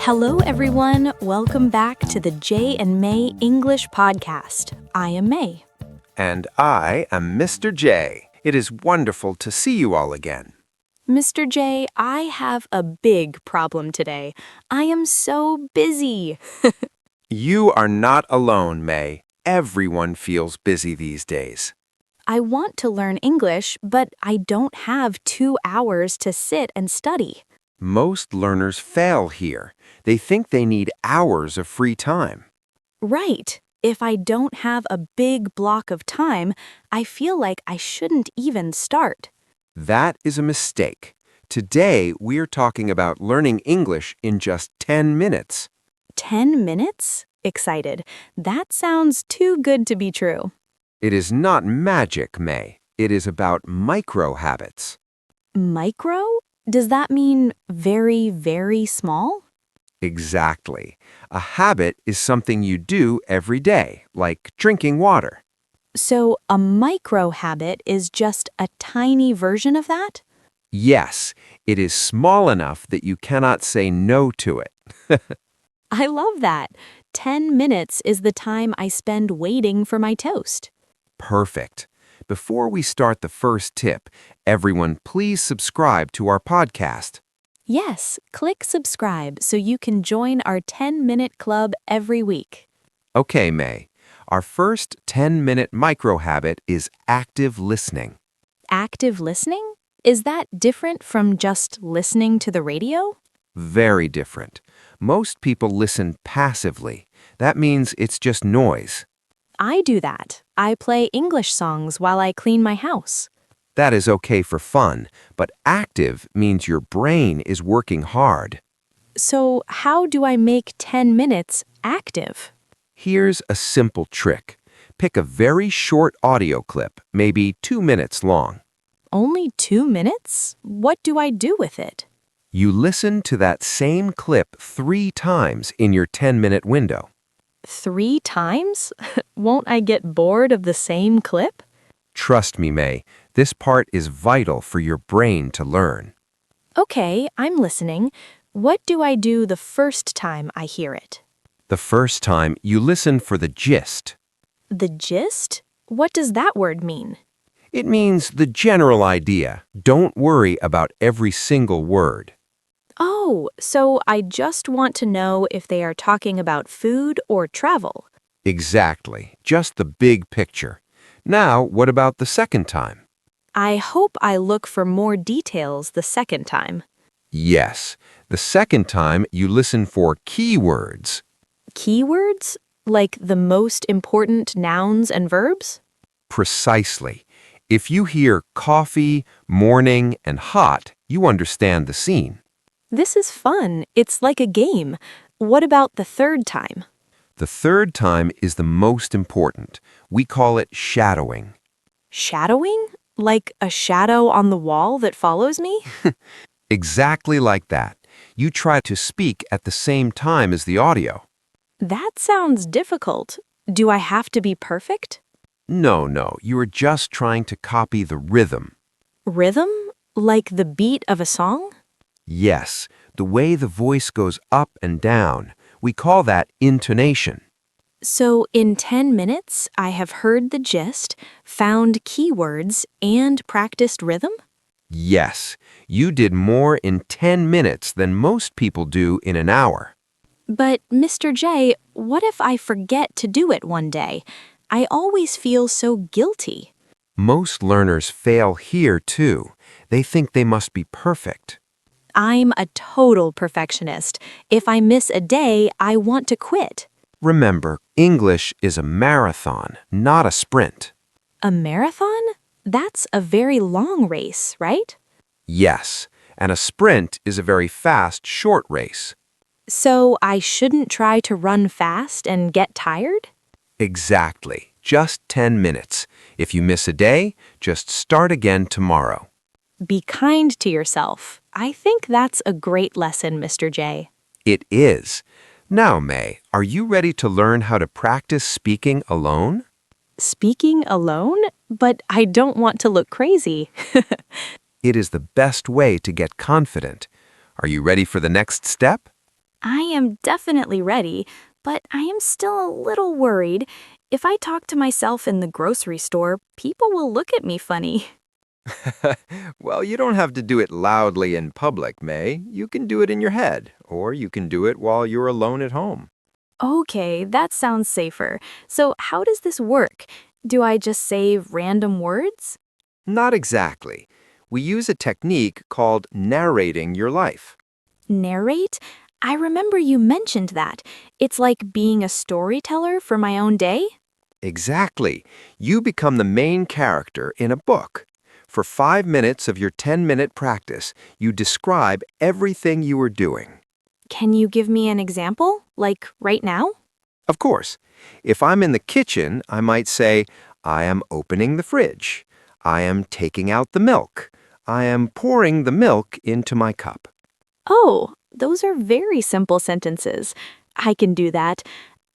Hello, everyone. Welcome back to the Jay and May English Podcast. I am May. And I am Mr. J. It is wonderful to see you all again. Mr. J, I have a big problem today. I am so busy. You are not alone, May. Everyone feels busy these days. I want to learn English, but I don't have 2 hours to sit and study. Most learners fail here. They think they need hours of free time. Right. If I don't have a big block of time, I feel like I shouldn't even start. That is a mistake. Today, we're talking about learning English in just 10 minutes. 10 minutes? Excited. That sounds too good to be true. It is not magic, May. It is about micro habits. Micro? Does that mean very, very small? Exactly. A habit is something you do every day, like drinking water. So a micro habit is just a tiny version of that? Yes, it is small enough that you cannot say no to it. I love that. 10 minutes is the time I spend waiting for my toast. Perfect. Before we start the first tip, everyone please subscribe to our podcast. Yes, click subscribe so you can join our 10-minute club every week. Okay, May. Our first 10-minute micro habit is active listening. Active listening? Is that different from just listening to the radio? Very different. Most people listen passively. That means it's just noise. I do that. I play English songs while I clean my house. That is okay for fun, but active means your brain is working hard. So how do I make 10 minutes active? Here's a simple trick. Pick a very short audio clip, maybe 2 minutes long. Only 2 minutes? What do I do with it? You listen to that same clip 3 times in your 10-minute window. 3 times? Won't I get bored of the same clip? Trust me, May, this part is vital for your brain to learn. Okay, I'm listening. What do I do the first time I hear it? The first time, you listen for the gist. The gist? What does that word mean? It means the general idea. Don't worry about every single word. Oh, so I just want to know if they are talking about food or travel. Exactly, just the big picture. Now, what about the second time? I hope I look for more details the second time. Yes, the second time you listen for keywords. Keywords? Like the most important nouns and verbs? Precisely. If you hear coffee, morning, and hot, you understand the scene. This is fun. It's like a game. What about the third time? The third time is the most important. We call it shadowing. Shadowing? Like a shadow on the wall that follows me? Exactly like that. You try to speak at the same time as the audio. That sounds difficult. Do I have to be perfect? No, you are just trying to copy the rhythm. Rhythm? Like the beat of a song? Yes, the way the voice goes up and down. We call that intonation. So in 10 minutes, I have heard the gist, found keywords, and practiced rhythm? Yes, you did more in 10 minutes than most people do in an hour. But, Mr. J, what if I forget to do it one day? I always feel so guilty. Most learners fail here, too. They think they must be perfect. I'm a total perfectionist. If I miss a day, I want to quit. Remember, English is a marathon, not a sprint. A marathon? That's a very long race, right? Yes, and a sprint is a very fast, short race. So I shouldn't try to run fast and get tired? Exactly. Just 10 minutes. If you miss a day, just start again tomorrow. Be kind to yourself. I think that's a great lesson, Mr. J. It is. Now, May, are you ready to learn how to practice speaking alone? Speaking alone? But I don't want to look crazy. It is the best way to get confident. Are you ready for the next step? I am definitely ready, but I am still a little worried. If I talk to myself in the grocery store, people will look at me funny. Well, you don't have to do it loudly in public, May. You can do it in your head, or you can do it while you're alone at home. Okay, that sounds safer. So, how does this work? Do I just say random words? Not exactly. We use a technique called narrating your life. Narrate? I remember you mentioned that. It's like being a storyteller for my own day? Exactly. You become the main character in a book. For 5 minutes of your 10-minute practice, you describe everything you are doing. Can you give me an example? Like right now? Of course, if I'm in the kitchen, I might say, I am opening the fridge. I am taking out the milk. I am pouring the milk into my cup. Oh, those are very simple sentences. I can do that.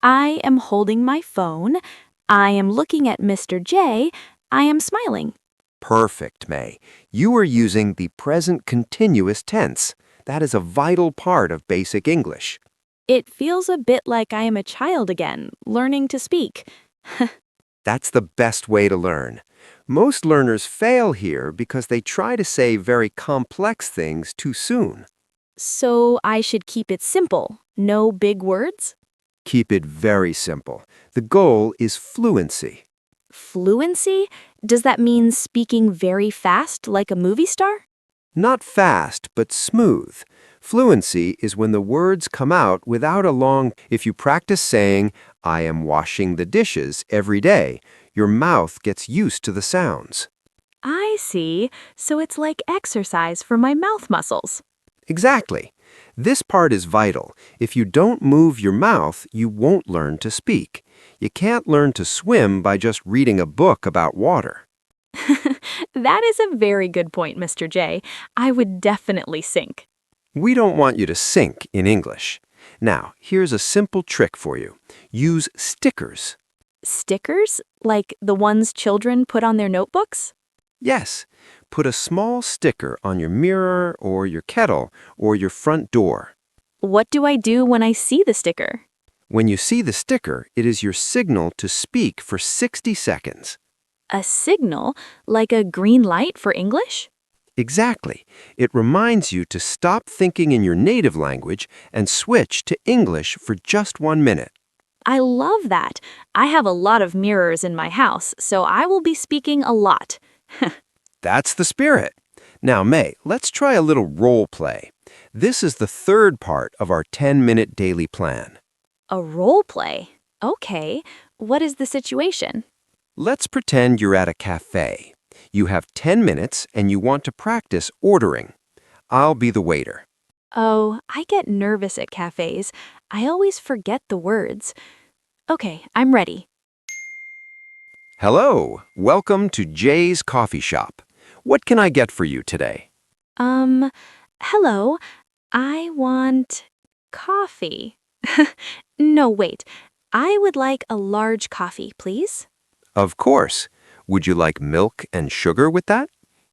I am holding my phone. I am looking at Mr. J. I am smiling. Perfect, May. You are using the present continuous tense. That is a vital part of basic English. It feels a bit like I am a child again, learning to speak. That's the best way to learn. Most learners fail here because they try to say very complex things too soon. So I should keep it simple. No big words? Keep it very simple. The goal is fluency. Fluency? Does that mean speaking very fast like a movie star? Not fast, but smooth. Fluency is when the words come out without a long. If you practice saying, I am washing the dishes every day, your mouth gets used to the sounds. I see. So it's like exercise for my mouth muscles. Exactly. This part is vital. If you don't move your mouth, you won't learn to speak. You can't learn to swim by just reading a book about water. That is a very good point, Mr. J. I would definitely sink. We don't want you to sink in English. Now, here's a simple trick for you. Use stickers. Stickers? Like the ones children put on their notebooks? Yes, put a small sticker on your mirror or your kettle or your front door. What do I do when I see the sticker? When you see the sticker, it is your signal to speak for 60 seconds. A signal? Like a green light for English? Exactly. It reminds you to stop thinking in your native language and switch to English for just 1 minute. I love that. I have a lot of mirrors in my house, so I will be speaking a lot. That's the spirit. Now, May, let's try a little role play. This is the third part of our 10-minute daily plan. A role play? Okay. What is the situation? Let's pretend you're at a cafe. You have 10 minutes and you want to practice ordering. I'll be the waiter. Oh, I get nervous at cafes. I always forget the words. Okay, I'm ready. Hello, welcome to Jay's Coffee Shop. What can I get for you today? Um, hello. I want coffee. No, wait. I would like a large coffee, please. Of course. Would you like milk and sugar with that?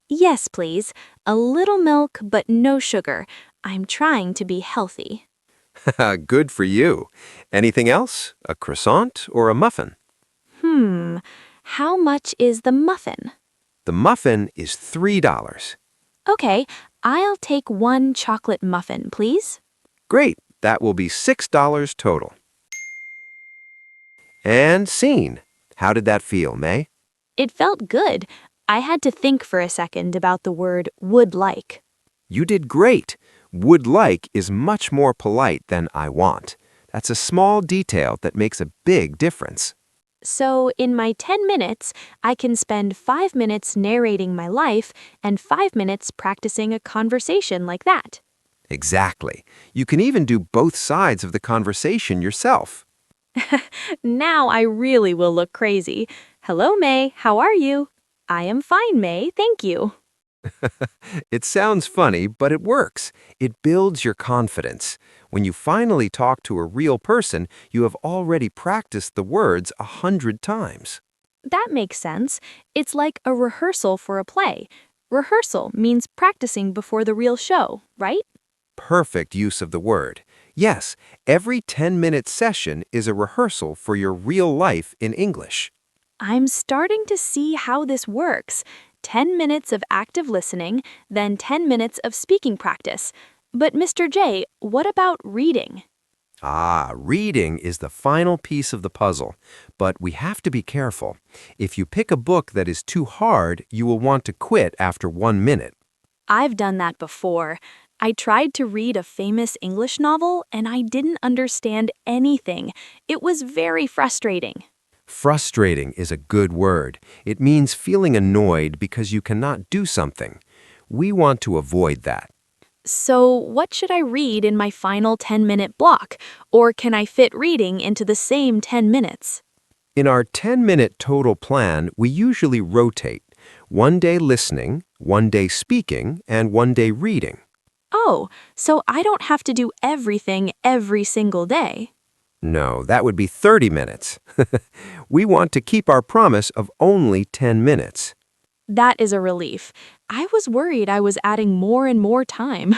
Yes, please. A little milk, but no sugar. I'm trying to be healthy. Good for you. Anything else? A croissant or a muffin? How much is the muffin? The muffin is $3. Okay, I'll take one chocolate muffin, please. Great. That will be $6 total. And scene. How did that feel, May? It felt good. I had to think for a second about the word would like. You did great. Would like is much more polite than I want. That's a small detail that makes a big difference. So, in my 10 minutes, I can spend 5 minutes narrating my life and 5 minutes practicing a conversation like that. Exactly. You can even do both sides of the conversation yourself. Now I really will look crazy. Hello, May. How are you? I am fine, May. Thank you. It sounds funny, but it works. It builds your confidence. When you finally talk to a real person, you have already practiced the words 100 times. That makes sense. It's like a rehearsal for a play. Rehearsal means practicing before the real show, right? Perfect use of the word. Yes, every 10-minute session is a rehearsal for your real life in English. I'm starting to see how this works. 10 minutes of active listening, then 10 minutes of speaking practice. But Mr. J, what about reading? Reading is the final piece of the puzzle, but we have to be careful. If you pick a book that is too hard, you will want to quit after 1 minute. I've done that before. I tried to read a famous English novel and I didn't understand anything. It was very frustrating. Frustrating is a good word. It means feeling annoyed because you cannot do something. We want to avoid that. So, what should I read in my final 10-minute block? Or can I fit reading into the same 10 minutes? In our 10-minute total plan, we usually rotate. 1 day listening, 1 day speaking, and 1 day reading. Oh, so I don't have to do everything every single day. No, that would be 30 minutes. We want to keep our promise of only 10 minutes. That is a relief. I was worried I was adding more and more time.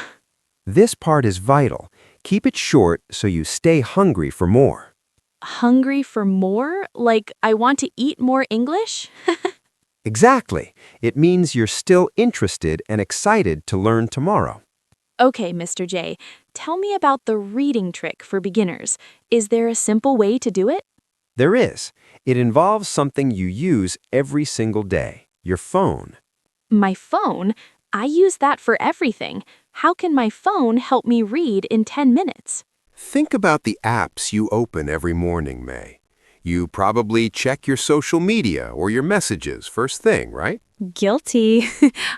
This part is vital. Keep it short so you stay hungry for more. Hungry for more? Like I want to eat more English? Exactly. It means you're still interested and excited to learn tomorrow. Okay, Mr. J, tell me about the reading trick for beginners. Is there a simple way to do it? There is. It involves something you use every single day, your phone. My phone? I use that for everything. How can my phone help me read in 10 minutes? Think about the apps you open every morning, May. You probably check your social media or your messages first thing, right? Guilty.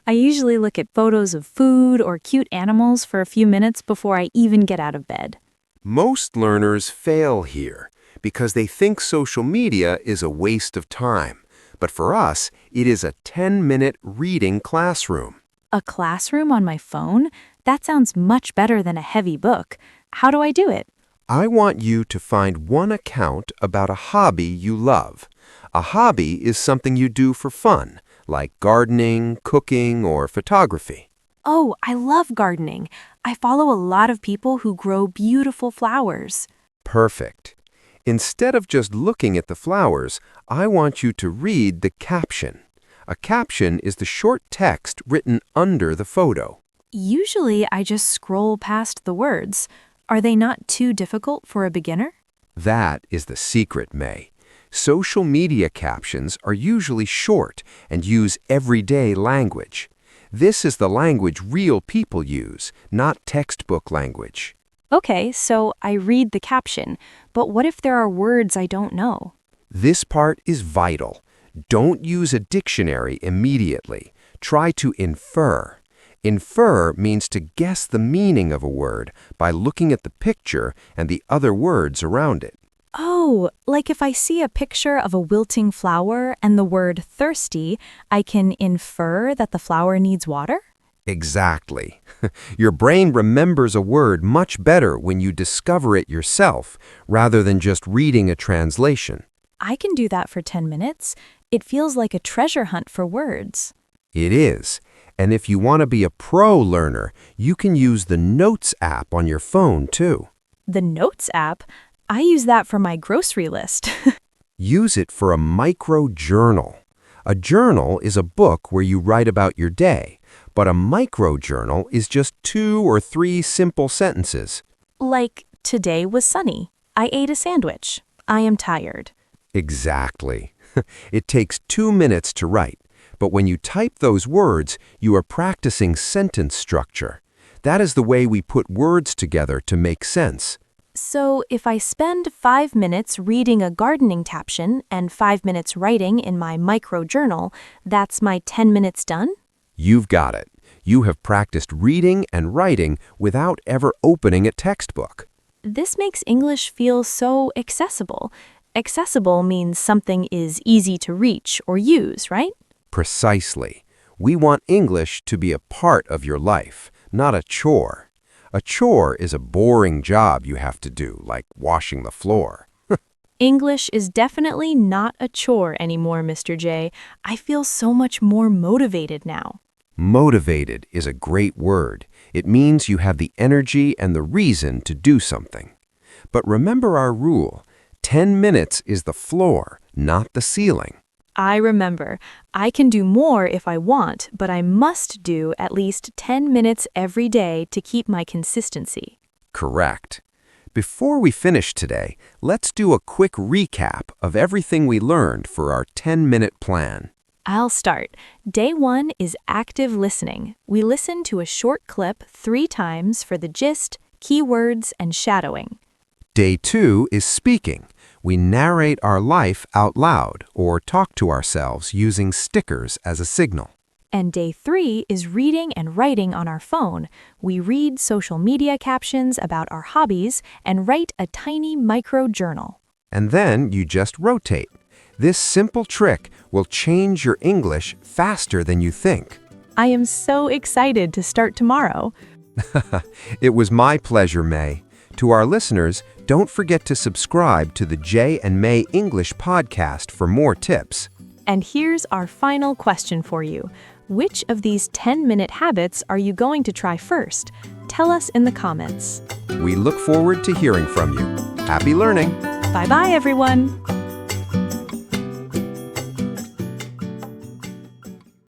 I usually look at photos of food or cute animals for a few minutes before I even get out of bed. Most learners fail here because they think social media is a waste of time. But for us, it is a 10-minute reading classroom. A classroom on my phone? That sounds much better than a heavy book. How do I do it? I want you to find one account about a hobby you love. A hobby is something you do for fun, like gardening, cooking, or photography. Oh, I love gardening. I follow a lot of people who grow beautiful flowers. Perfect. Instead of just looking at the flowers, I want you to read the caption. A caption is the short text written under the photo. Usually I just scroll past the words. Are they not too difficult for a beginner? That is the secret, May. Social media captions are usually short and use everyday language. This is the language real people use, not textbook language. Okay, so I read the caption, but what if there are words I don't know? This part is vital. Don't use a dictionary immediately. Try to infer. Infer means to guess the meaning of a word by looking at the picture and the other words around it. Oh, like if I see a picture of a wilting flower and the word thirsty, I can infer that the flower needs water? Exactly. Your brain remembers a word much better when you discover it yourself rather than just reading a translation. I can do that for 10 minutes. It feels like a treasure hunt for words. It is. And if you want to be a pro learner, you can use the Notes app on your phone too. The Notes app? I use that for my grocery list. Use it for a micro journal. A journal is a book where you write about your day, but a micro journal is just 2 or 3 simple sentences. Like, today was sunny. I ate a sandwich. I am tired. Exactly. It takes 2 minutes to write, but when you type those words, you are practicing sentence structure. That is the way we put words together to make sense. So if I spend 5 minutes reading a gardening caption and 5 minutes writing in my micro journal, that's my 10 minutes done? You've got it. You have practiced reading and writing without ever opening a textbook. This makes English feel so accessible. Accessible means something is easy to reach or use, right? Precisely. We want English to be a part of your life, not a chore. A chore is a boring job you have to do, like washing the floor. English is definitely not a chore anymore, Mr. J. I feel so much more motivated now. Motivated is a great word. It means you have the energy and the reason to do something. But remember our rule. 10 minutes is the floor, not the ceiling. I remember. I can do more if I want, but I must do at least 10 minutes every day to keep my consistency. Correct. Before we finish today, let's do a quick recap of everything we learned for our 10-minute plan. I'll start. Day 1 is active listening. We listen to a short clip 3 times for the gist, keywords, and shadowing. Day 2 is speaking. We narrate our life out loud or talk to ourselves using stickers as a signal. And day 3 is reading and writing on our phone. We read social media captions about our hobbies and write a tiny micro journal. And then you just rotate. This simple trick will change your English faster than you think. I am so excited to start tomorrow. It was my pleasure, May. To our listeners, don't forget to subscribe to the Jay and May English podcast for more tips. And here's our final question for you. Which of these 10-minute habits are you going to try first? Tell us in the comments. We look forward to hearing from you. Happy learning! Bye-bye, everyone.